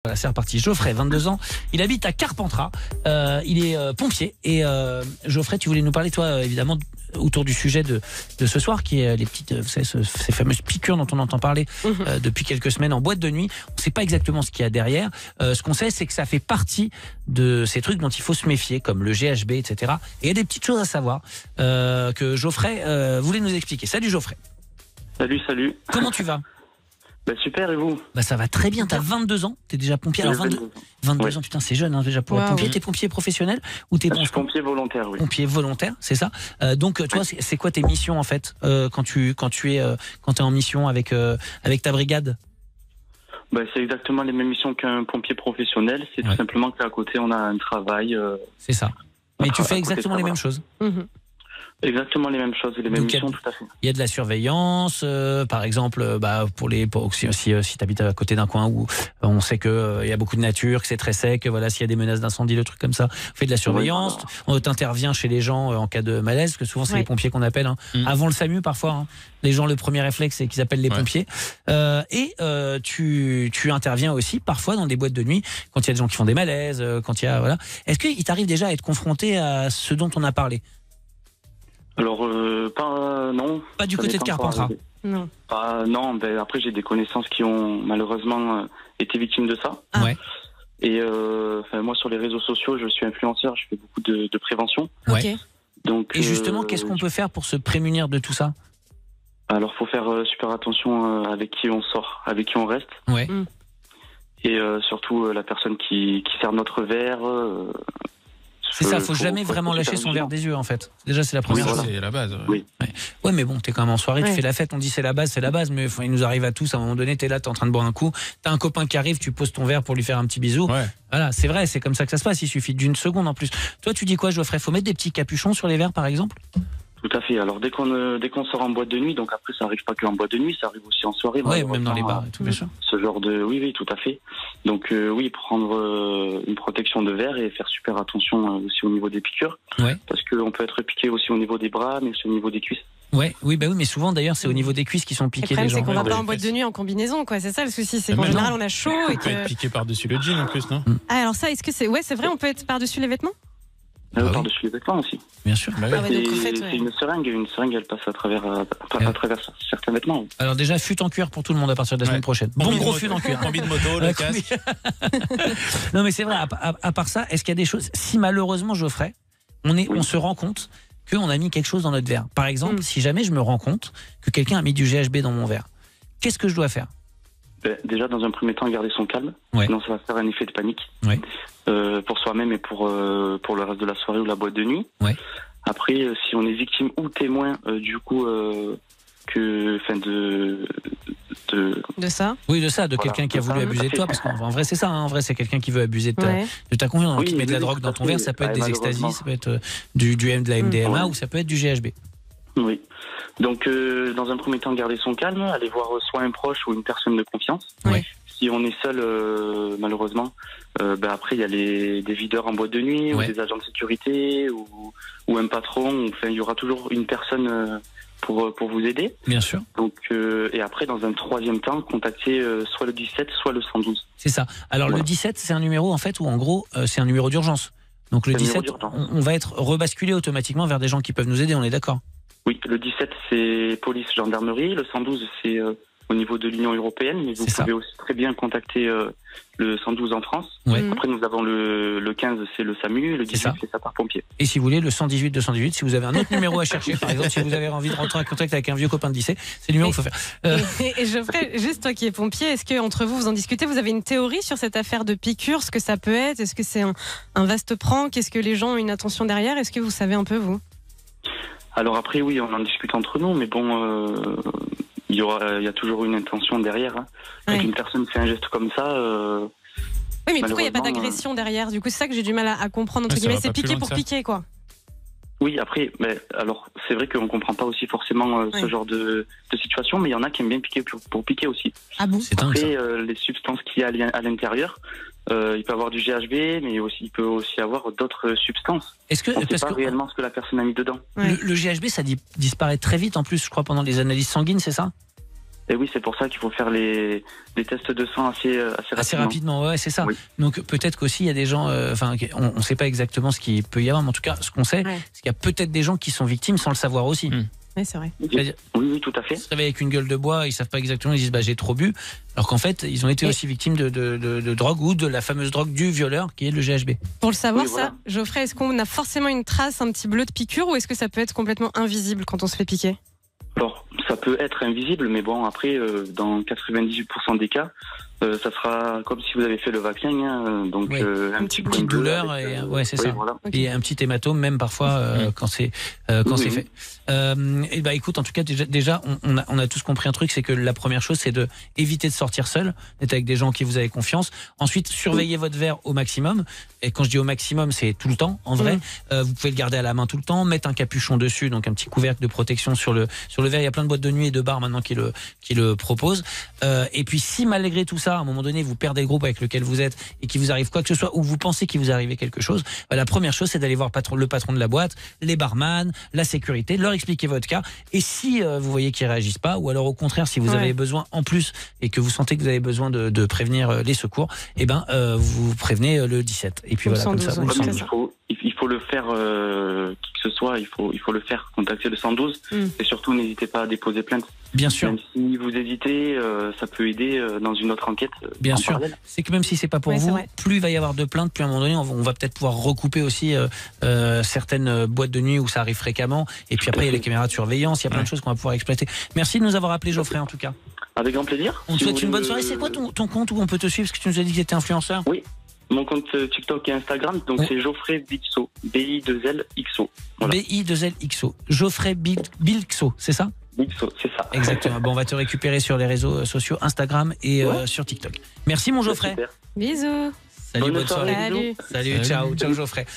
Voilà, c'est reparti. Geoffrey, 22 ans, il habite à Carpentras, il est pompier et Geoffrey, tu voulais nous parler toi évidemment autour du sujet de ce soir qui est les petites, vous savez, ces fameuses piqûres dont on entend parler depuis quelques semaines en boîte de nuit. On ne sait pas exactement ce qu'il y a derrière. Ce qu'on sait, c'est que ça fait partie de ces trucs dont il faut se méfier, comme le GHB, etc. Et il y a des petites choses à savoir que Geoffrey voulait nous expliquer. Salut Geoffrey. Salut. Comment tu vas ? Super, et vous ? Ça va très bien, t'as 22 ans, t'es déjà pompier. Alors 22 ans, putain, c'est jeune hein, déjà pour être pompier. T'es pompier professionnel ou t'es Je suis pompier volontaire, oui. Pompier volontaire, c'est ça. Donc toi, c'est quoi tes missions en fait quand t'es en mission avec ta brigade ? C'est exactement les mêmes missions qu'un pompier professionnel. C'est tout simplement qu'à côté, on a un travail. C'est ça. Mais tu fais exactement les mêmes choses. Exactement les mêmes choses, les mêmes missions, tout à fait. Il y a de la surveillance, par exemple, si tu habites à côté d'un coin où on sait qu'il y a beaucoup de nature, que c'est très sec, voilà, s'il y a des menaces d'incendie, le truc comme ça, on fait de la surveillance, on t'intervient chez les gens en cas de malaise, parce que souvent c'est les pompiers qu'on appelle, avant le SAMU parfois, les gens, le premier réflexe c'est qu'ils appellent les pompiers, tu interviens aussi parfois dans des boîtes de nuit, quand il y a des gens qui font des malaises, quand il y a, voilà. Est-ce qu'il t'arrive déjà à être confronté à ce dont on a parlé ? Alors, non. Pas du côté de Carpentras. Non. Non, après j'ai des connaissances qui ont malheureusement été victimes de ça. Ouais. Et moi sur les réseaux sociaux, je suis influenceur, je fais beaucoup de prévention. Ouais. Donc, et justement, qu'est-ce qu'on peut faire pour se prémunir de tout ça ? Alors, faut faire super attention avec qui on sort, avec qui on reste. Ouais. Et surtout la personne qui sert notre verre. C'est ça, faut jamais vraiment lâcher son verre des yeux en fait. Déjà c'est la première chose. C'est la base. Ouais, mais bon, t'es quand même en soirée, tu fais la fête, on dit c'est la base, mais il nous arrive à tous, à un moment donné, t'es là, t'es en train de boire un coup, t'as un copain qui arrive, tu poses ton verre pour lui faire un petit bisou. Ouais. Voilà, c'est vrai, c'est comme ça que ça se passe, il suffit d'une seconde en plus. Toi, tu dis quoi, Geoffrey ? Faut mettre des petits capuchons sur les verres par exemple ? Tout à fait. Alors dès qu'on sort en boîte de nuit, donc après ça arrive pas que en boîte de nuit, ça arrive aussi en soirée. Ouais, même dans les bars et tout, bien sûr. Ce genre de oui, tout à fait. Donc prendre une protection de verre et faire super attention aussi au niveau des piqûres. Ouais. Parce qu'on peut être piqué aussi au niveau des bras, mais aussi au niveau des cuisses. Oui, mais souvent d'ailleurs c'est au niveau des cuisses qui sont piqués les gens. Le problème c'est qu'on va pas en boîte de nuit en combinaison, quoi. C'est ça le souci, c'est qu'en général on a chaud et on peut être piqué par-dessus le jean en plus, non ? Alors ça, est-ce que c'est vrai, on peut être par-dessus les vêtements ? Par-dessus les vêtements aussi. Bien sûr. C'est une seringue, elle passe à travers certains vêtements. Alors déjà, fût en cuir pour tout le monde à partir de la semaine prochaine. Bon gros fût en cuir. Combi de moto, le casque. Non mais c'est vrai, à part ça, est-ce qu'il y a des choses, si malheureusement Geoffrey, on se rend compte qu'on a mis quelque chose dans notre verre. Par exemple, si jamais je me rends compte que quelqu'un a mis du GHB dans mon verre, qu'est-ce que je dois faire ? Déjà, dans un premier temps, garder son calme. Sinon, ça va faire un effet de panique pour soi-même et pour le reste de la soirée ou la boîte de nuit. Après, si on est victime ou témoin de ça. Oui, de ça, de quelqu'un qui a voulu abuser de toi, parce qu'en vrai c'est ça, en vrai c'est quelqu'un qui veut abuser de ta confiance, donc qui met de la drogue dans ton verre, ça peut être des extasies, ça peut être de la MDMA ou ça peut être du GHB. Oui. Donc dans un premier temps, garder son calme, aller voir soit un proche ou une personne de confiance. Si on est seul, malheureusement, après il y a des videurs en boîte de nuit ou des agents de sécurité ou un patron. Enfin, il y aura toujours une personne pour vous aider. Bien sûr. Donc et après, dans un troisième temps, contacter soit le 17, soit le 112. C'est ça. Alors le 17, c'est un numéro en fait où en gros c'est un numéro d'urgence. Donc le 17, on va être rebasculé automatiquement vers des gens qui peuvent nous aider. On est d'accord ? Oui, le 17 c'est police, gendarmerie. Le 112 c'est au niveau de l'Union européenne, mais vous pouvez aussi très bien contacter le 112 en France. Après, nous avons le 15, c'est le SAMU, le 18, c'est sapeurs-pompiers. Et si vous voulez, le 118, 218, si vous avez un autre numéro à chercher, par exemple, si vous avez envie de rentrer en contact avec un vieux copain de lycée, c'est le numéro qu'il faut faire. Et Geoffrey, juste toi qui es pompier, est-ce qu'entre vous en discutez ? Vous avez une théorie sur cette affaire de piqûre, ce que ça peut être ? Est-ce que c'est un vaste prank ? Est-ce que les gens ont une attention derrière ? Est-ce que vous savez un peu, vous ? Alors après, oui, on en discute entre nous, mais bon... Il y a toujours une intention derrière. Quand une personne fait un geste comme ça... oui, mais pourquoi il n'y a pas d'agression derrière ? Du coup, c'est ça que j'ai du mal à comprendre. Entre guillemets, c'est piquer pour piquer, quoi. Oui, après, alors c'est vrai qu'on ne comprend pas aussi forcément ce genre de situation, mais il y en a qui aiment bien piquer pour piquer aussi. Ah bon ? Après, les substances qu'il y a à l'intérieur, il peut avoir du GHB, mais aussi, il peut aussi avoir d'autres substances. On ne sait pas réellement ce que la personne a mis dedans. Le GHB, ça disparaît très vite en plus, je crois, pendant les analyses sanguines, c'est ça ? Et oui, c'est pour ça qu'il faut faire les tests de sang assez rapidement. Ouais, c'est ça. Oui. Donc peut-être qu'aussi il y a des gens, on ne sait pas exactement ce qu'il peut y avoir, mais en tout cas, ce qu'on sait, c'est qu'il y a peut-être des gens qui sont victimes sans le savoir aussi. Oui, c'est vrai. Oui, tout à fait. Ils se réveillent avec une gueule de bois, ils savent pas exactement, ils disent j'ai trop bu, alors qu'en fait ils ont été aussi victimes de drogue ou de la fameuse drogue du violeur qui est le GHB. Pour le savoir, ça, Geoffrey, est-ce qu'on a forcément une trace, un petit bleu de piqûre, ou est-ce que ça peut être complètement invisible quand on se fait piquer? Alors, ça peut être invisible, mais bon, après, dans 98% des cas, ça sera comme si vous avez fait le vaccin, hein, donc un petit point de douleur, c'est ça. Voilà. Et un petit hématome, même parfois quand c'est fait. Et écoute, en tout cas, déjà, on a tous compris un truc, c'est que la première chose, c'est de éviter de sortir seul, d'être avec des gens en qui vous avez confiance. Ensuite, surveillez votre verre au maximum. Et quand je dis au maximum, c'est tout le temps, en vrai. Vous pouvez le garder à la main tout le temps, mettre un capuchon dessus, donc un petit couvercle de protection sur le verre. Il y a plein de boîtes de nuit et de bars maintenant qui le proposent. Et puis, si malgré tout ça, à un moment donné, vous perdez le groupe avec lequel vous êtes et qu'il vous arrive quoi que ce soit, ou vous pensez qu'il vous arrive quelque chose, la première chose, c'est d'aller voir le patron de la boîte, les barman, la sécurité, leur expliquer votre cas. Et si vous voyez qu'ils réagissent pas, ou alors au contraire, si vous avez besoin en plus et que vous sentez que vous avez besoin de prévenir les secours, vous prévenez le 17. Et puis voilà, 112, comme ça, vous le il faut le faire, qui que ce soit, il faut le faire, contacter le 112 et surtout n'hésitez pas à déposer plainte. Bien sûr. Même si vous hésitez, ça peut aider dans une autre enquête. Bien sûr. C'est que même si c'est pas pour vous, plus il va y avoir de plaintes, plus à un moment donné, on va peut-être pouvoir recouper aussi certaines boîtes de nuit où ça arrive fréquemment. Et puis après, il y a les caméras de surveillance, il y a plein de choses qu'on va pouvoir exploiter. Merci de nous avoir appelé, Geoffrey, en tout cas. Avec grand plaisir. On te souhaite une bonne soirée. C'est quoi ton compte où on peut te suivre? Parce que tu nous as dit que tu étais influenceur. Oui. Mon compte TikTok et Instagram, donc c'est Geoffrey Bilxo. B-I-2-L-X-O. Voilà. B-I-2-L-X-O. Geoffrey Bilxo, c'est ça? Bilxo, c'est ça. Exactement. Bon, on va te récupérer sur les réseaux sociaux, Instagram et sur TikTok. Merci, mon Geoffrey. Super. Bisous. Salut, bonne soirée. Salut. Salut, ciao, Geoffrey.